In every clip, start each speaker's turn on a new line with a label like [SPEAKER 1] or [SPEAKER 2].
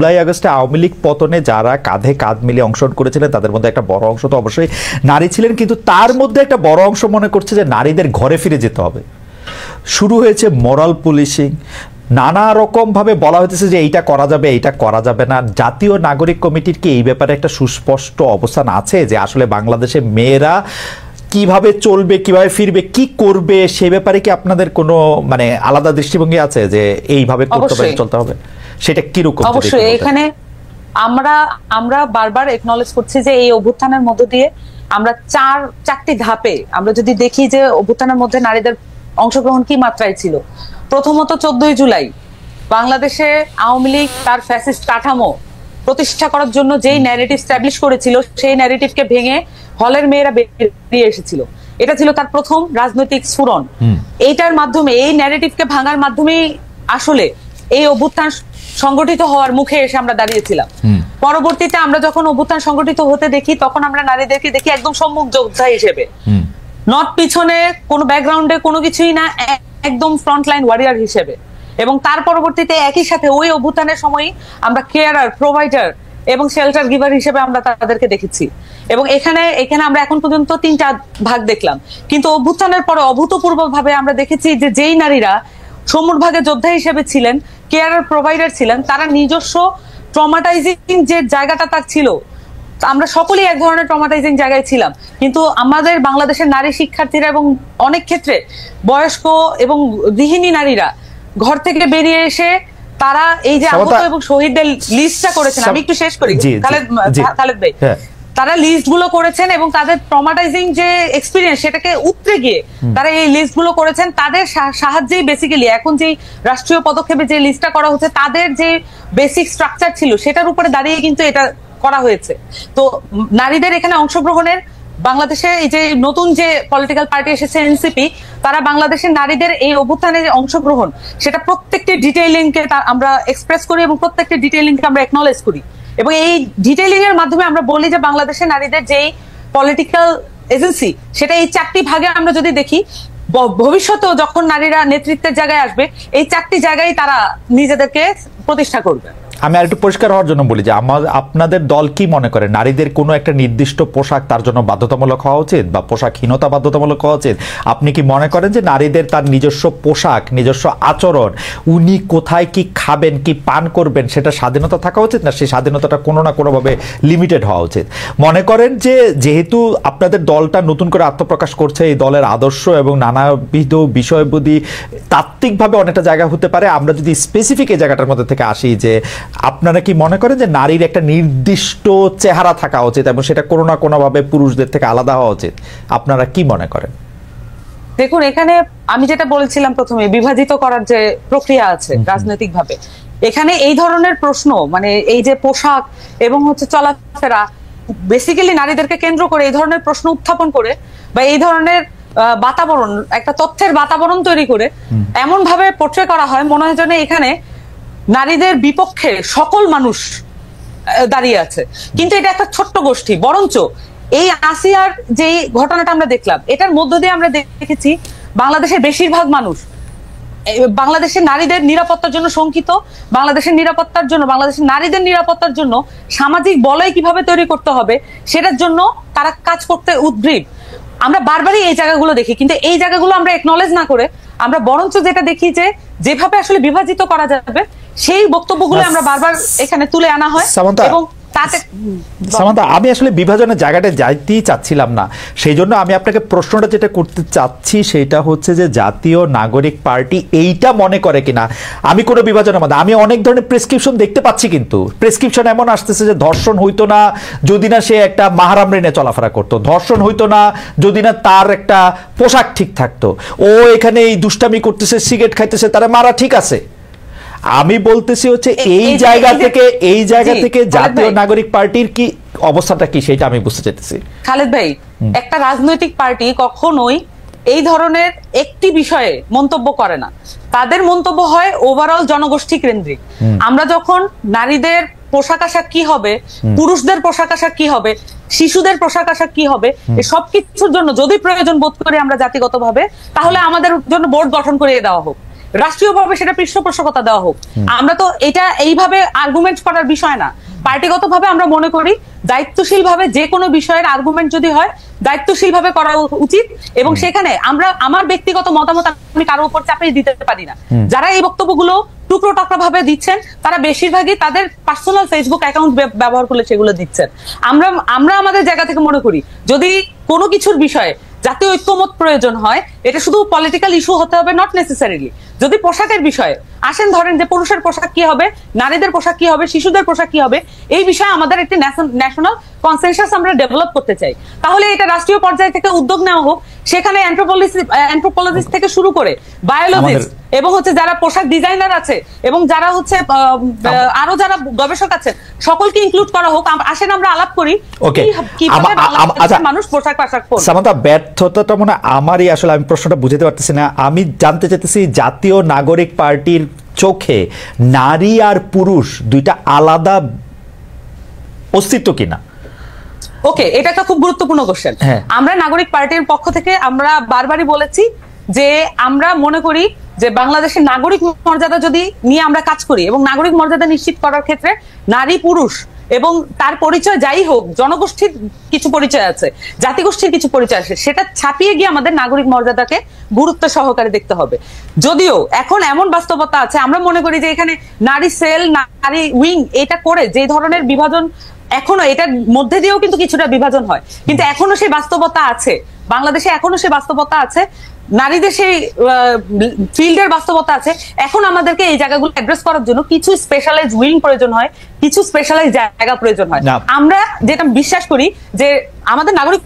[SPEAKER 1] জুলাই আগস্টে আওয়ামী লীগ পতনে যারা কাঁধে কাঁধ মিলিয়ে অংশগ্রহণ করেছিলেন তাদের মধ্যে একটা বড় অংশ তো অবশ্যই নারী ছিলেন, কিন্তু তার মধ্যে একটা বড় অংশ মনে করছে যে নারীদের ঘরে ফিরে যেতে হবে। শুরু হয়েছে মোরাল পুলিশিং, নানা রকম ভাবে বলা হইতেছে যে এইটা করা যাবে এইটা করা যাবে না। জাতীয় নাগরিক কমিটির কি এই ব্যাপারে একটা সুস্পষ্ট অবস্থান আছে যে আসলে বাংলাদেশে মেয়েরা কিভাবে চলবে, কিভাবে ফিরবে, কি করবে, সে ব্যাপারে কি আপনাদের কোনো মানে আলাদা দৃষ্টিভঙ্গি আছে যে এইভাবে করতে হবে, চলতে হবে? সেটা কিরকম?
[SPEAKER 2] অবশ্যই এখানে আমরা বারবার একনলেজ করছি যে এই অভ্যুত্থানের মধ্য দিয়ে আমরা চারটি ধাপে আমরা যদি দেখি যে অভ্যুত্থানের মধ্যে নারীদের অংশগ্রহণ কি মাত্রায় ছিল। প্রথমত 14ই জুলাই বাংলাদেশে আওয়ামী লীগ তার ফ্যাসিস্ট কাঠামো প্রতিষ্ঠা করার জন্য যেই ন্যারেটিভ স্ট্যাবলিশ করেছিল সেই ন্যারেটিভকে ভেঙে হলের মেয়েরা বেরিয়ে এসেছিল। এটা ছিল তার প্রথম রাজনৈতিক স্ফুরণ। এইটার মাধ্যমে এই ন্যারেটিভকে ভাঙার মাধ্যমেই আসলে এই অভ্যুত্থান সংগঠিত হওয়ার মুখে এসে আমরা দাঁড়িয়েছিলাম। পরবর্তীতে আমরা যখন অভ্যুত্থান সংগঠিত হতে দেখি তখন আমরা নারীদেরকে দেখি একদম সম্মুখ যোদ্ধা হিসেবে, নট পিছনে কোনো ব্যাকগ্রাউন্ডে কোনো কিছুই না, একদম ফ্রন্টলাইন ওয়ারিয়ার হিসেবে। এবং তার পরবর্তীতে একই সাথে ওই অভ্যুত্থানের সময় আমরা কেয়ারার, প্রোভাইডার এবং শেল্টার গিভার হিসেবে আমরা তাদেরকে দেখেছি। এবং এখানে আমরা এখন পর্যন্ত 3টা ভাগ দেখলাম, কিন্তু অভ্যুত্থানের পরে অভূতপূর্ব ভাবে আমরা দেখেছি যে যেই নারীরা সম্মুখ ভাগে যোদ্ধা হিসেবে ছিলেন, কেয়ারার, প্রোভাইডার ছিলেন, তারা নিজস্ব ট্রমাটাইজিং যে জায়গাটা তার ছিল, আমরা সকলেই এক ধরনের ট্রমাটাইজিং জায়গায় ছিলাম। কিন্তু আমাদের বাংলাদেশের নারী শিক্ষার্থীরা এবং অনেক ক্ষেত্রে বয়স্ক এবং গৃহিণী নারীরা ঘর থেকে বেরিয়ে এসে তারা এই যে আহত এবং শহীদদের লিস্টটা করেছেন, আমি একটু শেষ করি খালেদ ভাই, তারা লিস্ট গুলো করেছেন এবং তাদের ট্রমাটাইজিং যে এক্সপিরিয়েন্স সেটাকে উতরে গিয়ে তারা এই লিস্ট গুলো করেছেন। তাদের সাহায্যেই বেসিক্যালি এখন যে রাষ্ট্রীয় পদক্ষেপে যে লিস্টটা করা হচ্ছে তাদের যে বেসিক স্ট্রাকচার ছিল সেটার উপরে দাঁড়িয়ে কিন্তু এটা করা হয়েছে। তো নারীদের এখানে অংশগ্রহণের বাংলাদেশে এই যে নতুন যে পলিটিক্যাল পার্টি এসেছে এনসিপি, তারা বাংলাদেশের নারীদের এই অভ্যুত্থানে যে অংশগ্রহণ সেটা প্রত্যেকটি ডিটেইলিংকে আমরা এক্সপ্রেস করি এবং প্রত্যেকটি ডিটেইলিংকে আমরা একনলেজ করি। এবং এই ডিটেইলিং এর মাধ্যমে আমরা বলি যে বাংলাদেশের নারীদের যেই পলিটিক্যাল এজেন্সি সেটা এই 4টি ভাগে আমরা যদি দেখি, ভবিষ্যতেও যখন নারীরা নেতৃত্বের জায়গায় আসবে এই 4টি জায়গায় তারা নিজেদেরকে প্রতিষ্ঠা করবে।
[SPEAKER 1] আমি আর একটু পরিষ্কার হওয়ার জন্য বলি যে আপনাদের দল কি মনে করে নারীদের কোনো একটা নির্দিষ্ট পোশাক তার জন্য বাধ্যতামূলক হওয়া উচিত বা পোশাকহীনতা বাধ্যতামূলক হওয়া উচিত? আপনি কি মনে করেন যে নারীদের তার নিজস্ব পোশাক, নিজস্ব আচরণ, উনি কোথায় কি খাবেন, কি পান করবেন, সেটা স্বাধীনতা থাকা উচিত, না সেই স্বাধীনতাটা কোনো না কোনোভাবে লিমিটেড হওয়া উচিত? মনে করেন যে যেহেতু আপনাদের দলটা নতুন করে আত্মপ্রকাশ করছে, এই দলের আদর্শ এবং নানাবিধ বিষয়বুদ্ধি তাত্ত্বিকভাবে অনেকটা জায়গা হতে পারে, আমরা যদি স্পেসিফিক এই জায়গাটার মধ্যে থেকে আসি যে আপনারা কি মনে করেন যে নারীর একটা নির্দিষ্ট চেহারা থাকা উচিত এবং সেটা কোনো না কোনোভাবে পুরুষদের থেকে আলাদা হওয়া উচিত? আপনারা কি মনে করেন?
[SPEAKER 2] দেখুন, এখানে আমি যেটা বলছিলাম প্রথমে, বিভাজিত করার যে প্রক্রিয়া আছে রাজনৈতিক ভাবে, এখানে এই ধরনের প্রশ্ন মানে এই যে পোশাক এবং চলাফেরা বেসিক্যালি নারীদেরকে কেন্দ্র করে এই ধরনের প্রশ্ন উত্থাপন করে বা এই ধরনের বাতাবরণ, একটা তথ্যের বাতাবরণ তৈরি করে এমন ভাবে পোট্রে করা হয় মনে হয় যেন এখানে নারীদের বিপক্ষে সকল মানুষ দাঁড়িয়ে আছে। কিন্তু এটা একটা ছোট্ট গোষ্ঠী। বরঞ্চ এই আসিয়ার যে ঘটনাটা আমরা দেখলাম, এটার মধ্য দিয়ে আমরা দেখেছি বাংলাদেশের বেশিরভাগ মানুষ বাংলাদেশের নারীদের নিরাপত্তার জন্য শঙ্কিত, বাংলাদেশের নিরাপত্তার জন্য, বাংলাদেশের নারীদের নিরাপত্তার জন্য সামাজিক বলয় কিভাবে তৈরি করতে হবে সেটার জন্য তারা কাজ করতে উদ্গ্রীব। আমরা বারবারই এই জায়গাগুলো দেখি, কিন্তু এই জায়গাগুলো আমরা একনলেজ না করে আমরা বরঞ্চ যেটা দেখি যে যেভাবে আসলে বিভাজিত করা যাবে সেই বক্তব্যগুলো আমরা বারবার এখানে তুলে আনা হয়। এবং
[SPEAKER 1] সামান্তা, আমি আসলে বিভাজনের জায়গাটা যাইতেই চাচ্ছিলাম না, সেই জন্য আমি আপনাকে প্রশ্নটা যেটা করতে চাচ্ছি সেটা হচ্ছে যে জাতীয় নাগরিক পার্টি এইটা মনে করে কিনা আমি কোনো বিভাজনের মধ্যে, আমি অনেক ধরনের প্রেসক্রিপশন দেখতে পাচ্ছি, কিন্তু প্রেসক্রিপশন এমন আসতেছে যে ধর্ষণ হইতো না যদি না সে একটা মাহরাম রেনে চলাফেরা করতো, ধর্ষণ হইতো না যদি না তার একটা পোশাক ঠিক থাকতো, ও এখানে এই দুষ্টামি করতেছে, সিগারেট খাইতেছে, তারা মারা ঠিক আছে। আমি বলতেছি হচ্ছে এই জায়গা থেকে জাতীয় নাগরিক পার্টির কি অবস্থাটা কি সেটা আমি বুঝতে চাইতেছি।
[SPEAKER 2] খালেদ ভাই, একটা রাজনৈতিক পার্টি কখনোই এই ধরনের একটি বিষয়ে মন্তব্য করে না, তাদের মন্তব্য হয় ওভারঅল জনগোষ্ঠী কেন্দ্রিক। আমরা যখন নারীদের পোশাক আশাক কি হবে, পুরুষদের পোশাক আশাক কি হবে, শিশুদের পোশাক আশাক কি হবে, সবকিছুর জন্য যদি প্রয়োজন বোধ করি আমরা জাতিগতভাবে, তাহলে আমাদের জন্য বোর্ড গঠন করে দেওয়া হোক রাষ্ট্রীয়ভাবে সেটা পৃষ্ঠপোষকতা দেওয়া হোক। আমরা তো এটা এইভাবে আর্গুমেন্ট করার বিষয় না। পার্টিগতভাবে আমরা মনে করি দায়িত্বশীলভাবে যে কোনো বিষয়ের আর্গুমেন্ট যদি হয় দায়িত্বশীলভাবে করা উচিত, এবং সেখানে আমার ব্যক্তিগত মতামত আমি কারো উপর চাপিয়ে দিতে পারি না। যারা এই বক্তব্যগুলো টুকরো টাকরা ভাবে দিচ্ছেন তারা বেশিরভাগই তাদের পার্সোনাল ফেসবুক অ্যাকাউন্ট ব্যবহার করলে সেগুলো দিচ্ছেন। আমরা আমাদের জায়গা থেকে মনে করি যদি কোনো কিছুর বিষয়ে জাতীয় ঐক্যমত প্রয়োজন হয়, এটা শুধু পলিটিক্যাল ইস্যু হতে হবে নট নেসেসারিলি। যদি পোশাকের বিষয়ে আসেন, ধরেন যে পুরুষের পোশাক কি হবে, নারীদের পোশাক কি হবে, শিশুদের পোশাক কি হবে, এই বিষয়ে আমাদের একটি ন্যাশনাল কনসেনসাস আমরা ডেভেলপ করতে চাই, তাহলে এটা রাষ্ট্রীয় পর্যায় থেকে উদ্যোগ নেওয়া হোক। সেখানে অ্যানথ্রোপোলজিস্ট থেকে শুরু করে বায়োলজিস্ট এবং হচ্ছে যারা পোশাক ডিজাইনার আছে এবং যারা হচ্ছে আরো যারা গবেষক আছে সকলকে ইনক্লুড করা হোক। আসেন আমরা আলাপ করি কিভাবে মানুষ পোশাক আশাক পরবে।
[SPEAKER 1] সামান্তা, ব্যর্থতাটা মনে আমারই, আসলে আমি প্রশ্নটা বুঝতে পারতেছি না। আমি জানতে চাইতেছি জাতীয় নাগরিক পার্টির চোখে নারী আর পুরুষ দুইটা আলাদা অস্তিত্ব কিনা?
[SPEAKER 2] ওকে, এটা একটা খুব গুরুত্বপূর্ণ কোশ্চেন। আমরা নাগরিক পার্টির পক্ষ থেকে আমরা বারবারই বলেছি যে আমরা মনে করি যে বাংলাদেশের নাগরিক মর্যাদা যদি নিয়ে আমরা কাজ করি এবং নাগরিক মর্যাদা নিশ্চিত করার ক্ষেত্রে নারী পুরুষ এবং তার পরিচয় যাই হোক, জনগোষ্ঠীর কিছু পরিচয় আছে, জাতিগোষ্ঠীর কিছু পরিচয় আছে, সেটা ছাপিয়ে গিয়ে আমাদের নাগরিক মর্যাদাকে গুরুত্ব সহকারে দেখতে হবে। যদিও এখন এমন বাস্তবতা আছে, আমরা মনে করি যে এখানে নারী সেল, নারী উইং এটা করে যে ধরনের বিভাজন এখনো এটার মধ্যে দিয়েও কিন্তু কিছুটা বিভাজন হয়, কিন্তু এখনো সেই বাস্তবতা আছে বাংলাদেশে, এখনো সেই বাস্তবতা আছে, নারীদের সেই ফিল্ডের বাস্তবতা আছে। এখন আমাদেরকে এই জায়গাগুলো অ্যাড্রেস করার জন্য কিছু স্পেশালাইজ উইং প্রয়োজন হয়, কিছু স্পেশালাইজ জায়গা প্রয়োজন হয়। আমরা যেটা বিশ্বাস করি যে আমাদের নাগরিক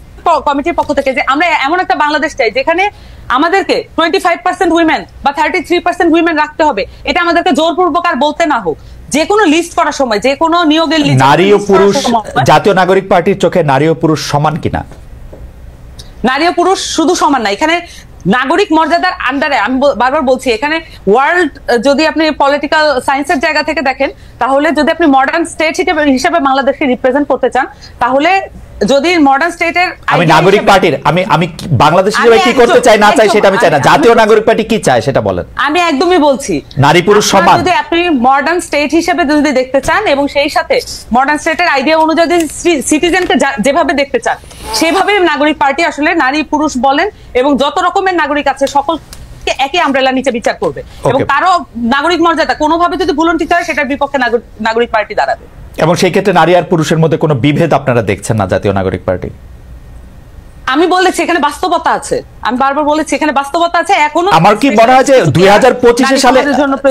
[SPEAKER 2] কমিটির পক্ষ থেকে যে আমরা এমন একটা বাংলাদেশ চাই যেখানে আমাদেরকে 25% উইমেন বা 33% উইমেন রাখতে হবে, এটা আমাদেরকে জোরপূর্বক আর বলতে না হোক। যে কোনো লিস্ট করার সময়, যে কোনো নিয়োগের লিস্ট,
[SPEAKER 1] নারী ও পুরুষ জাতীয় নাগরিক পার্টির চোখে নারী ও পুরুষ সমান কিনা?
[SPEAKER 2] নারী ও পুরুষ শুধু সমান না, এখানে নাগরিক মর্যাদার আন্ডারে আমি বারবার বলছি, এখানে ওয়ার্ল্ড যদি আপনি পলিটিক্যাল সায়েন্সের জায়গা থেকে দেখেন, তাহলে যদি আপনি মডার্ন স্টেট হিসেবে বাংলাদেশকে রিপ্রেজেন্ট করতে চান, তাহলে যদি মডার্ন স্টেটের
[SPEAKER 1] আমি নাগরিক পার্টির আমি বাংলাদেশ হিসেবে কি করতে চাই না চাই সেটা আমি চাই না, জাতীয় নাগরিক পার্টি কি চায় সেটা বলেন।
[SPEAKER 2] আমি একদমই বলছি
[SPEAKER 1] নারী পুরুষ সমান।
[SPEAKER 2] যদি আপনি মডার্ন স্টেট হিসেবে যদি দেখতে চান এবং সেই সাথে মডার্ন স্টেটের আইডিয়া অনুযায়ী সিটিজেনকে যেভাবে দেখতে চান, সেভাবে নাগরিক পার্টি আসলে নারী পুরুষ বলেন এবং যত রকমের নাগরিক আছে সকলকে একই আমব্রেলার নিচে বিচার করবে, এবং কারো নাগরিক মর্যাদা কোনোভাবে যদি ভুলণ্ঠিত হয় সেটার বিপক্ষে নাগরিক পার্টি দাঁড়াবে।
[SPEAKER 1] এবং সেই ক্ষেত্রে নারী আর পুরুষের মধ্যে কোনো বিভেদ আপনারা দেখছেন না জাতীয় নাগরিক পার্টি?
[SPEAKER 2] আমি বলেছি এখানে বাস্তবতা আছে, আমি বারবার বলেছি এখানে বাস্তবতা আছে। এখনো
[SPEAKER 1] আমার কি মনে হয় যে 2025 সালে,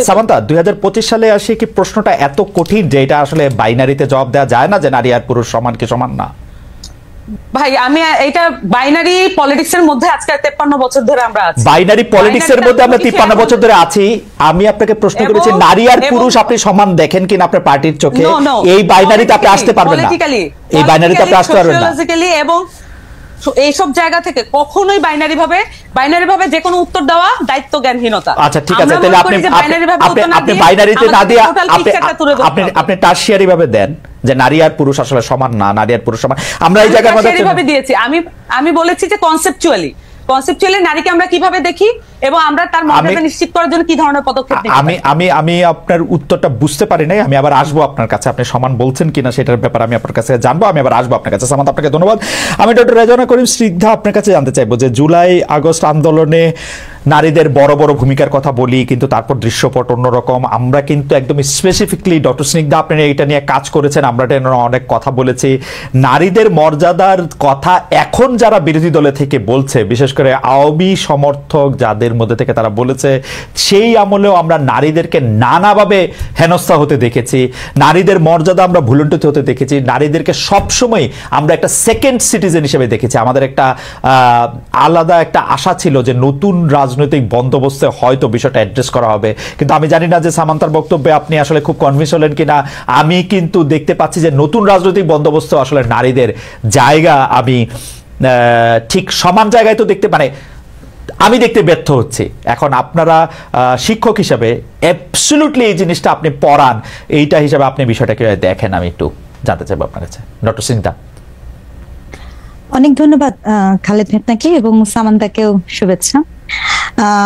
[SPEAKER 1] সামান্তা 2025 সালে আসে কি প্রশ্নটা এত কঠিন যে এটা আসলে বাইনারিতে জবাব দেওয়া যায় না যে নারী আর পুরুষ সমান কি সমান না?
[SPEAKER 2] ভাই আমি এটা বাইনারি পলিটিক্স এর মধ্যে আজকে 53 বছর ধরে আমরা আছি,
[SPEAKER 1] বাইনারি পলিটিক্স এর মধ্যে আমরা 53 বছর ধরে আছি। আমি আপনাকে প্রশ্ন করেছি নারী আর পুরুষ আপনি সমান দেখেন কিনা আপনার পার্টির চোখে? এই বাইনারিতে আপনি আসতে পারবেন না, এই বাইনারিতে আপনি আসতে পারবেন না।
[SPEAKER 2] এবং এইসব জায়গা থেকে কখনোই বাইনারি ভাবে যে কোনো উত্তর দেওয়া দায়িত্ব জ্ঞানহীনতা।
[SPEAKER 1] আচ্ছা ঠিক আছে, তাহলে আপনি বাইনারিতে না দিয়ে আপনি টারশিয়ারি ভাবে দেন যে নারী আর পুরুষ আসলে সমান না, নারী আর পুরুষ সমান। আমরা এই জায়গার মধ্যে
[SPEAKER 2] ভাবে দিয়েছি, আমি বলেছি যে কনসেপচুয়ালি নারীকে আমরা কিভাবে দেখি এবং আমরা তার মর্যাদা নিশ্চিত করার জন্য কি ধরনের পদক্ষেপ নিতে পারি।
[SPEAKER 1] আমি আপনার উত্তরটা বুঝতে পারি নাই, আমি আবার আসবো আপনার কাছে, আপনি সমান বলছেন কিনা সেটার ব্যাপারে আমি আপনার কাছে জানবো, আমি আবার আসবো আপনার কাছে। সামান্ত আপনাকে ধন্যবাদ। আমি ডক্টর রেজওয়ানা করিম স্নিগ্ধা আপনার কাছে জানতে চাইবো যে জুলাই আগস্ট আন্দোলনে নারীদের বড় বড় ভূমিকার কথা বলি, কিন্তু তারপর দৃশ্যপট অন্যরকম। আমরা কিন্তু একদম স্পেসিফিকলি ডক্টর স্নিগ্ধা আপনি এটা নিয়ে কাজ করেছেন, আমরা এটা নিয়ে অনেক কথা বলেছি। নারীদের মর্যাদার কথা এখন যারা বিরোধী দলে থেকে বলছে, বিশেষ করে আওয়ামী সমর্থক যাদের মধ্যে থেকে তারা বলেছে, সেই আমলেও আমরা নারীদেরকে নানাভাবে হেনস্থা হতে দেখেছি, নারীদের মর্যাদা আমরা ভুলুণ্ঠিত হতে দেখেছি, নারীদেরকে সবসময় আমরা একটা সেকেন্ড সিটিজেন হিসেবে দেখেছি। আমাদের একটা আলাদা একটা আশা ছিল যে নতুন রাজনৈতিক বন্দোবস্তে হয়তো বিষয়টা অ্যাড্রেস করা হবে, কিন্তু আমি জানি না যে সামান্তার বক্তব্যে আপনি আসলে খুব কনভিন্স হলেন কিনা। আমি কিন্তু দেখতে পাচ্ছি যে নতুন রাজনৈতিক বন্দোবস্ত আসলে নারীদের জায়গা আমি ঠিক সমান জায়গায় তো দেখতে, মানে আমি দেখতে ব্যর্থ হচ্ছি। এখন আপনারা শিক্ষক হিসাবে অ্যাবসলিউটলি এই জিনিসটা আপনি পড়ান, এইটা হিসাবে আপনি বিষয়টা কিভাবে দেখেন আমি একটু জানতে চাইবো আপনার কাছে। ডক্টর স্নিগ্ধা।
[SPEAKER 3] অনেক ধন্যবাদ খালেদ আপনাকে এবং সামান্তাকেও শুভেচ্ছা।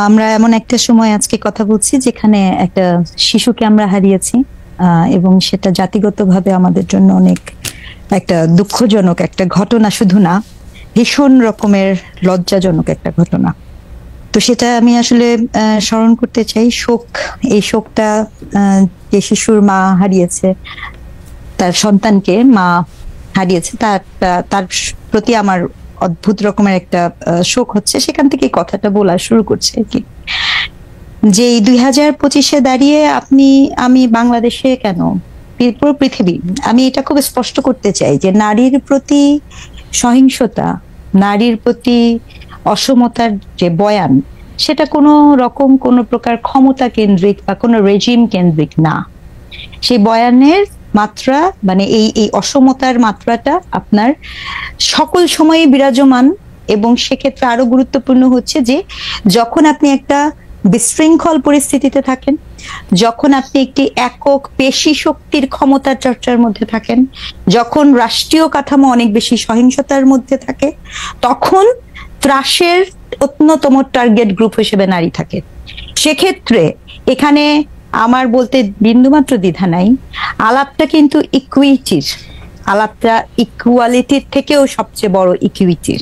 [SPEAKER 3] আমরা এমন একটা সময় আজকে কথা বলছি যেখানে একটা শিশুকে আমরা হারিয়েছি, এবং সেটা জাতিগতভাবে আমাদের জন্য অনেক একটা দুঃখজনক একটা ঘটনা, শুধু না ভীষণ রকমের লজ্জাজনক একটা ঘটনা। তো সেটা আমি আসলে স্মরণ করতে চাই। এই শোকটা, যে শিশুর মা হারিয়েছে, তার সন্তানকে মা হারিয়েছে, তার প্রতি আমার অদ্ভুত রকমের একটা শোক হচ্ছে। সেখান থেকে কথাটা বলা শুরু করছে আর কি, যে এই 2025-এ দাঁড়িয়ে আমি বাংলাদেশে কেন, পুরো পৃথিবী, আমি এটা খুব স্পষ্ট করতে চাই যে নারীর প্রতি সহিংসতা, নারীর প্রতি অসমতার যে বয়ান, সেটা কোনো প্রকার ক্ষমতা কেন্দ্রিক বা কোনো রেজিম কেন্দ্রিক না। সেই বয়ানের মাত্রা, মানে এই অসমতার মাত্রাটা আপনার সকল সময়ে বিরাজমান। এবং সেক্ষেত্রে আরো গুরুত্বপূর্ণ হচ্ছে যে যখন আপনি একটা বিশৃঙ্খল পরিস্থিতিতে থাকেন, যখন আপনি একটি একক পেশি শক্তির ক্ষমতার চর্চার মধ্যে থাকেন, যখন রাষ্ট্রীয় কাঠামো অনেক বেশি সহিংসতার মধ্যে থাকে, তখন ত্রাসের অন্যতম টার্গেট গ্রুপ হিসেবে নারী থাকে। সেক্ষেত্রে এখানে আমার বলতে বিন্দুমাত্র দ্বিধা নাই, আলাপটা কিন্তু ইকুইটির, আলাপটা ইকুয়ালিটির থেকেও সবচেয়ে বড় ইকুইটির,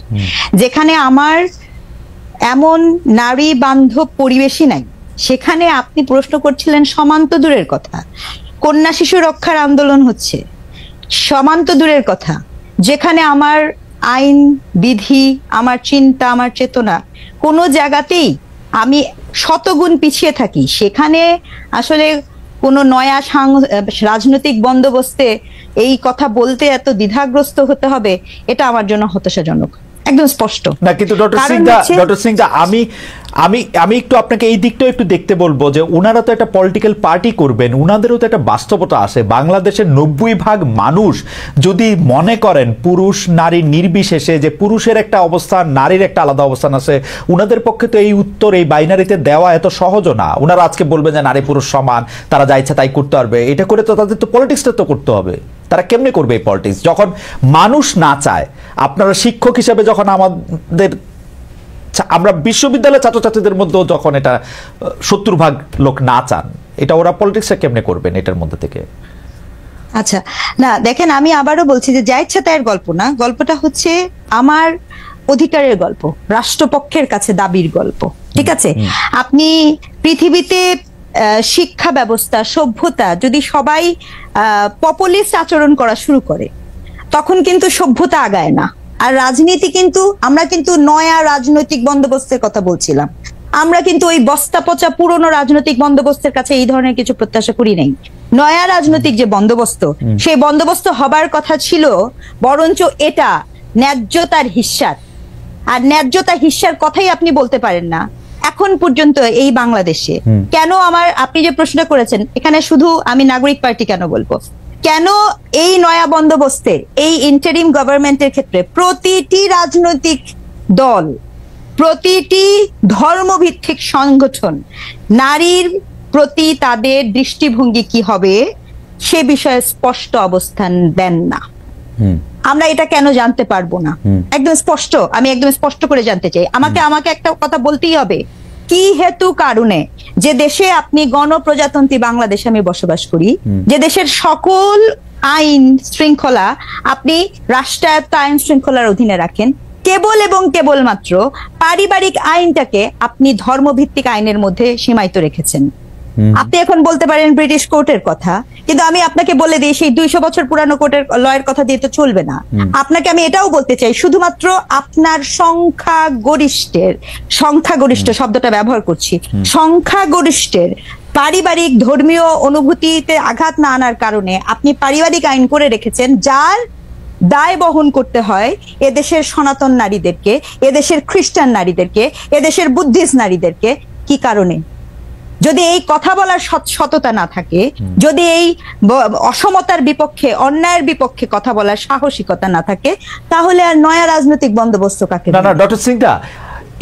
[SPEAKER 3] যেখানে আমার এমন নারী বান্ধব পরিবেশই নাই। সেখানে আপনি প্রশ্ন করছিলেন সমান্ত দূরের কথা, কন্যা শিশু রক্ষার আন্দোলন হচ্ছে, সমান্ত দূরের কথা, যেখানে আমার আইন বিধি, আমার চিন্তা, আমার চেতনা কোনো জায়গাতেই আমি শতগুণ পিছিয়ে থাকি। সেখানে আসলে কোনো নয়া রাজনৈতিক বন্দোবস্তে এই কথা বলতে এত দ্বিধাগ্রস্ত হতে হবে, এটা আমার জন্য হতাশাজনক, একদম স্পষ্ট
[SPEAKER 1] না। কিন্তু ডক্টর সিং দা আমি একটু আপনাকে এই দিকটা একটু দেখতে বলবো যে ওনারা তো একটা পলিটিক্যাল পার্টি করবেন, ওনাদেরও তো একটা বাস্তবতা আছে। বাংলাদেশের 90% মানুষ যদি মনে করেন পুরুষ নারী নির্বিশেষে যে পুরুষের একটা অবস্থান, নারীর একটা আলাদা অবস্থান আছে, ওনাদের পক্ষে তো এই উত্তর এই বাইনারিতে দেওয়া এত সহজও না। ওনারা আজকে বলবেন যে নারী পুরুষ সমান, তারা যা ইচ্ছা তাই করতে পারবে। এটা করে তো তাদের তো পলিটিক্সটা তো করতে হবে। তারা কেমনে করবে এই পলিটিক্স যখন মানুষ না চায়? আপনারা শিক্ষক হিসেবে যখন আমরা বিশ্ববিদ্যালয়ের ছাত্রছাত্রীদের মধ্যেও যখন এটা 70% লোক না চান, এটা ওরা পলিটিক্সটা কেমনে করবেন এটার মধ্যে থেকে?
[SPEAKER 3] আচ্ছা, না দেখেন, আমি আবারও বলছি যে যা ইচ্ছা তাইয়ের গল্প না, গল্পটা হচ্ছে আমার অধিকারের গল্প, রাষ্ট্রপক্ষের কাছে দাবির গল্প। ঠিক আছে, আপনি পৃথিবীতে শিক্ষা ব্যবস্থা, সভ্যতা যদি সবাই পপুলিস্ট আচরণ করা শুরু করে, তখন কিন্তু সভ্যতা আগায় না। আর রাজনীতি কিন্তু, আমরা কিন্তু নয়া রাজনৈতিক বন্দোবস্তের কথা বলছিলাম, আমরা কিন্তু ওই বস্তা পচা পুরনো রাজনৈতিক বন্দোবস্তের কাছে এই ধরনের কিছু প্রত্যাশা করি নাই। নয়া রাজনৈতিক যে বন্দোবস্ত, সেই বন্দোবস্ত হবার কথা ছিল বরঞ্চ এটা ন্যায্যতার হিস্যার। আর ন্যায্যতা হিস্যার কথাই আপনি বলতে পারেন না এখন পর্যন্ত এই বাংলাদেশে। কেন আপনি যে প্রশ্নটা করেছেন, এখানে শুধু আমি নাগরিক পার্টি কেন বলবো, কেন এই নয়া বন্দোবস্তে, এই ইন্টারিম গভর্নমেন্টের ক্ষেত্রে প্রতিটি রাজনৈতিক দল, প্রতিটি ধর্মভিত্তিক সংগঠন নারীর প্রতি তাদের দৃষ্টিভঙ্গি কি হবে সে বিষয়ে স্পষ্ট অবস্থান দেন না? আমরা এটা কেন জানতে পারবো না? একদম স্পষ্ট, আমি একদম স্পষ্ট করে জানতে চাই। আমাকে একটা কথা বলতেই হবে, কি হেতু কারণে যে দেশে আপনি গণপ্রজাতন্ত্রী বাংলাদেশে আমি বসবাস করি, যে দেশের সকল আইন শৃঙ্খলা আপনি রাষ্ট্রায়ত্ত আইন শৃঙ্খলার অধীনে রাখেন, কেবল এবং কেবলমাত্র পারিবারিক আইনটাকে আপনি ধর্মভিত্তিক আইনের মধ্যে সীমায়িত রেখেছেন। আপনি এখন বলতে পারেন ব্রিটিশ কোর্টের কথা, কিন্তু আমি আপনাকে বলে দিই সেই 200 বছর পুরানো কোর্টের লয়ের কথা দিয়ে তো চলবে না। আপনাকে আমি এটাও বলতে চাই, শুধুমাত্র আপনার সংখ্যাগরিষ্ঠ শব্দটা ব্যবহার করছি, সংখ্যাগরিষ্ঠের পারিবারিক ধর্মীয় অনুভূতিতে আঘাত না আনার কারণে আপনি পারিবারিক আইন করে রেখেছেন, যার দায় বহন করতে হয় এদেশের সনাতন নারীদেরকে, এদেশের খ্রিস্টান নারীদেরকে, এদেশের বুদ্ধিস্ট নারীদেরকে। কি কারণে? যদি এই কথা বলার সততা না থাকে, যদি এই অসমতার বিপক্ষে, অন্যায়ের বিপক্ষে কথা বলার সাহসিকতা না থাকে, তাহলে আর নয়া রাজনৈতিক বন্দোবস্ত কাকে?
[SPEAKER 1] না ডক্টর সিং দা,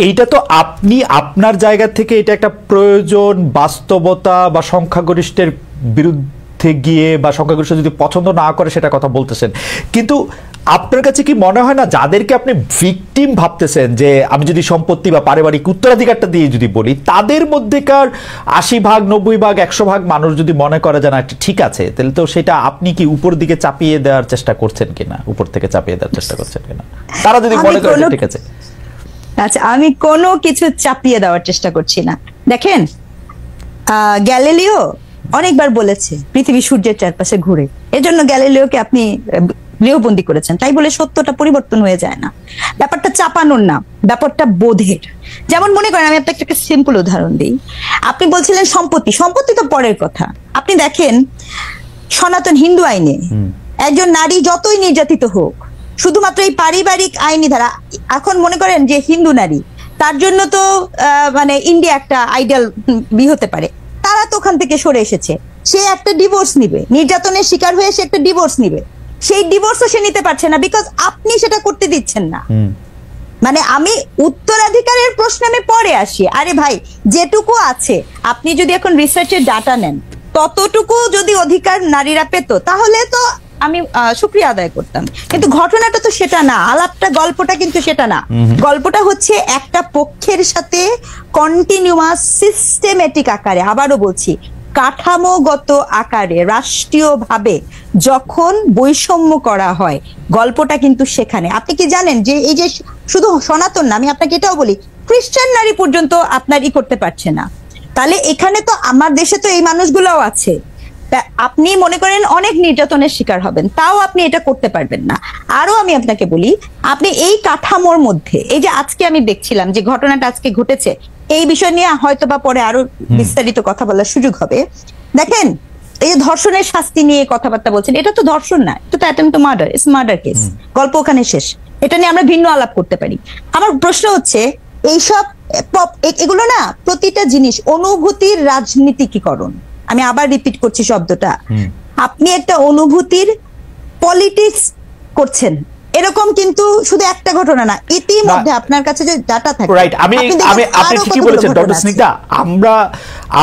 [SPEAKER 1] এইটা তো আপনি আপনার জায়গা থেকে এটা একটা প্রয়োজন, বাস্তবতা বা সংখ্যাগরিষ্ঠের বিরুদ্ধে বিরুদ্ধে গিয়ে বা সংখ্যাগরিষ্ঠ যদি পছন্দ না করে সেটা কথা বলতেছেন, কিন্তু আপনার কাছে কি মনে হয় না যাদেরকে আপনি ভিকটিম ভাবতেছেন, যে আমি যদি সম্পত্তি বা পারিবারিক উত্তরাধিকারটা দিয়ে যদি বলি, তাদের মধ্যেকার 80% 90% 100% মানুষ যদি মনে করে যে না ঠিক আছে, তাহলে তো সেটা আপনি কি উপর দিকে চাপিয়ে দেওয়ার চেষ্টা করছেন কিনা, উপর থেকে চাপিয়ে দেওয়ার চেষ্টা করছেন কিনা, তারা যদি মনে করে যে ঠিক আছে?
[SPEAKER 3] আচ্ছা, আমি কোনো কিছু চাপিয়ে দেওয়ার চেষ্টা করছি না। দেখেন, গ্যালিলিও অনেকবার বলেছে পৃথিবী সূর্যের চারপাশে ঘুরে, এজন্য গ্যালিলিওকে আপনি গৃহবন্দী করেছেন, তাই বলে সত্যটা পরিবর্তন হয়ে যায় না। ব্যাপারটা চাপানোর না, ব্যাপারটা বোধের। যেমন মনে করেন, আমি আপনাকে একটা সিম্পল উদাহরণ দিই। আপনি বলছিলেন সম্পত্তি, সম্পত্তি তো পরের কথা। আপনি দেখেন সনাতন হিন্দু আইনে একজন নারী যতই নির্যাতিত হোক, শুধুমাত্র এই পারিবারিক আইনি ধারা, এখন মনে করেন যে হিন্দু নারী, তার জন্য তো মানে ইন্ডিয়া একটা আইডিয়াল হতে পারে, তারা তো ওখান থেকে সরে এসেছে। সে একটা ডিভোর্স নিবে, নির্যাতনের শিকার হয়ে সে একটা ডিভোর্স নিবে, সেই ডিভোর্সও সে নিতে পারছে না, বিকজ আপনি সেটা করতে দিচ্ছেন না। মানে আমি উত্তরাধিকারের প্রশ্নে আমি পরে আসি। আরে ভাই, যেটুকু আছে, আপনি যদি এখন রিসার্চের ডাটা নেন, ততটুকু যদি অধিকার নারীরা পেত, তাহলে তো আমি শুকরিয়া আদায় করতাম। কিন্তু ঘটনাটা তো সেটা না, আলাপটা, গল্পটা কিন্তু সেটা না। গল্পটা হচ্ছে একটা পক্ষের সাথে কন্টিনিউয়াস সিস্টেমেটিক আকারে, আবারও বলছি, কাঠামোগত আকারে রাষ্ট্রীয়ভাবে যখন বৈষম্য করা হয়, গল্পটা কিন্তু সেখানে। আপনি কি জানেন যে এই যে শুধু সনাতন না, আমি আপনাকে এটাও বলি, খ্রিস্টান নারী পর্যন্ত আপনার করতে পারছে না। তাহলে এখানে তো আমার দেশে তো এই মানুষগুলোও আছে। আপনি মনে করেন অনেক নির্যাতনের শিকার হবেন, তাও আপনি এটা করতে পারবেন না। আরো আমি আপনাকে বলি, আপনি এই কাঠামোর মধ্যে, এই যে আজকে আমি দেখছিলাম যে ঘটনাটা আজকে ঘটেছে, এই বিষয় নিয়ে হয়তো বা পরে আরো বিস্তারিত কথা বলার সুযোগ হবে। দেখেন, এই যে ধর্ষণের শাস্তি নিয়ে কথাবার্তা বলছেন, এটা তো ধর্ষণ না, এটা তো attempt to murder, it's murder case. গল্প ওখানে শেষ, এটা নিয়ে আমরা ভিন্ন আলাপ করতে পারি। আমার প্রশ্ন হচ্ছে, এইসব এগুলো না, প্রতিটা জিনিস অনুভূতির রাজনীতিকীকরণ। আমি আবার রিপিট করছি শব্দটা, আপনি একটা অনুভূতির পলিটিক্স করছেন, এরকম কিন্তু শুধু একটা ঘটনা না, ইতিমধ্যে আপনার কাছে যে ডাটা থাকে,
[SPEAKER 1] রাইট। আপনি ঠিকই বলেছেন ডক্টর স্নিগ্ধা।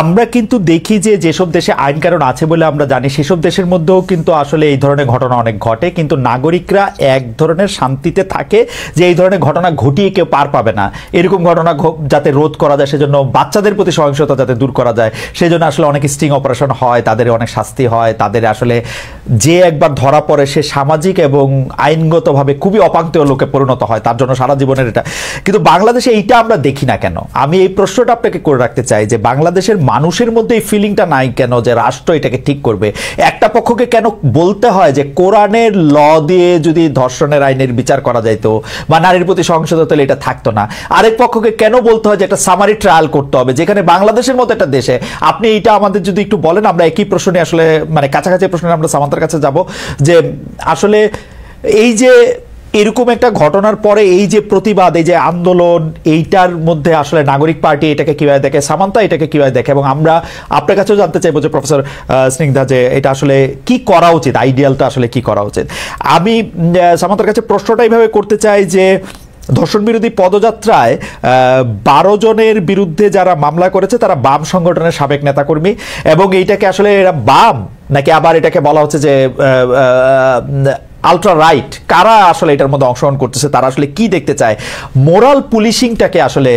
[SPEAKER 1] আমরা কিন্তু দেখি যে যেসব দেশে আইন কানুন আছে বলে আমরা জানি, সেসব দেশের মধ্যেও কিন্তু আসলে এই ধরনের ঘটনা অনেক ঘটে, কিন্তু নাগরিকরা এক ধরনের শান্তিতে থাকে যে এই ধরনের ঘটনা ঘটিয়ে কেউ পার পাবে না, এরকম ঘটনা যাতে রোধ করা যায়, সেজন্য বাচ্চাদের প্রতি সহিংসতা যাতে দূর করা যায়, সেজন্য আসলে অনেক স্টিং অপারেশন হয়, তাদের অনেক শাস্তি হয়, তাদের আসলে যে একবার ধরা পড়ে সে সামাজিক এবং আইনগত ভাবে খুবই অপাঙ্ক্তেয় লোকে পরিণত হয়, তার জন্য সারা জীবনের এটা। কিন্তু বাংলাদেশে এইটা আমরা দেখি না কেন? আমি এই প্রশ্নটা আপনাকে করে রাখতে চাই যে বাংলাদেশের মানুষের মধ্যে এই ফিলিংটা নাই কেন যে রাষ্ট্র এটাকে ঠিক করবে? একটা পক্ষকে কেন বলতে হয় যে কোরআনের ল দিয়ে যদি ধর্ষণের আইনের বিচার করা যাইতো বা নারীর প্রতি সহিংসতা হলে এটা থাকতো না? আরেক পক্ষকে কেন বলতে হয় যে একটা সামারি ট্রায়াল করতে হবে, যেখানে বাংলাদেশের মতো একটা দেশে? আপনি এইটা আমাদের যদি একটু বলেন, আমরা একই প্রশ্নে আসলে মানে কাছাকাছি প্রশ্নে আমরা সামান্তার কাছে যাব, যে আসলে এই যে এরকম একটা ঘটনার পরে এই যে প্রতিবাদ, এই যে আন্দোলন, এইটার মধ্যে আসলে নাগরিক পার্টি এটাকে কিভাবে দেখে, সামান্তা এটাকে কিভাবে দেখে, এবং আমরা আপনার কাছেও জানতে চাইবো যে প্রফেসর স্নিগ্ধা, যে এটা আসলে কি করা উচিত, আইডিয়ালটা আসলে কি করা উচিত? আমি সামান্তার কাছে প্রশ্নটা এইভাবে করতে চাই যে ধর্ষণ বিরোধী পদযাত্রায় 12 জনের বিরুদ্ধে যারা মামলা করেছে তারা বাম সংগঠনের সাবেক নেতাকর্মী, এবং এইটাকে আসলে এরা বাম নাকি আবার এটাকে বলা হচ্ছে যে আলট্রা রাইট, কারা আসলে এটার মধ্যে অংশগ্রহণ করতেছে, তারা আসলে কি দেখতে চায়? মোরাল পুলিশিংটাকে আসলে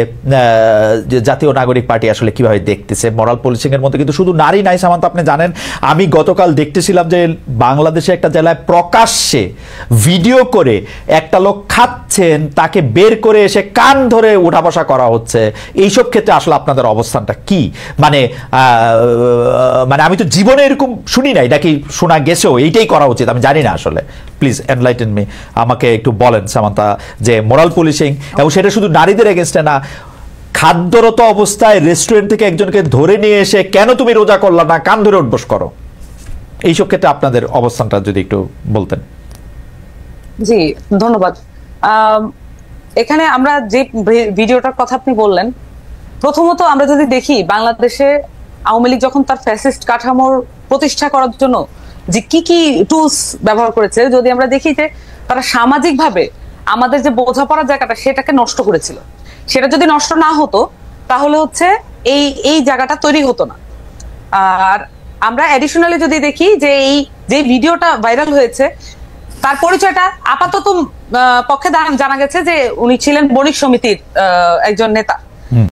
[SPEAKER 1] জাতীয় নাগরিক পার্টি আসলে কিভাবে দেখতেছে? মোরাল পুলিশিং এর মধ্যে কিন্তু শুধু নারী নাই সামান্ত, আপনি জানেন আমি গতকাল দেখতেছিলাম যে বাংলাদেশে একটা জেলায় প্রকাশ্যে ভিডিও করে একটা লোক খাচ্ছেন, তাকে বের করে এসে কান ধরে উঠা বসা করা হচ্ছে। এইসব ক্ষেত্রে আসলে আপনাদের অবস্থানটা কি? মানে আমি তো জীবনে এরকম শুনি নাই, নাকি শোনা গেছেও এইটাই করা উচিত? আমি জানি না আসলে, প্লিজ এনলাইটেন মি, আমাকে একটু বলেন সামান্তা, যে মোরাল পুলিশিং, এবং সেটা শুধু নারীদের এগেনস্টে না, খাদ্যরত অবস্থায় রেস্টুরেন্ট থেকে একজনকে ধরে নিয়ে এসে কেন তুমি রোজা করলা না, কান ধরে উঠবস করো, এইসব ক্ষেত্রে আপনাদের অবস্থানটা যদি একটু বলতেন।
[SPEAKER 2] জি ধন্যবাদ। এখানে আমরা যে ভিডিওটার কথা আপনি বললেন, প্রথমত আমরা যদি দেখি বাংলাদেশে আওয়ামী লীগ যখন তার ফ্যাসিস্ট কাঠামোর প্রতিষ্ঠা করার জন্য যে কি কি টুলস ব্যবহার করেছে, যদি আমরা দেখি যে তারা সামাজিকভাবে আমাদের যে বোঝাপড়ার জায়গাটা সেটাকে নষ্ট করেছিল, সেটা যদি নষ্ট না হতো তাহলে হচ্ছে এই জায়গাটা তৈরি হতো না। আর আমরা অ্যাডিশনালি যদি দেখি যে এই যে ভিডিওটা ভাইরাল হয়েছে তার পরিচয়টা আপাতত পক্ষে জানা গেছে যে উনি ছিলেন বণিক সমিতির একজন নেতা।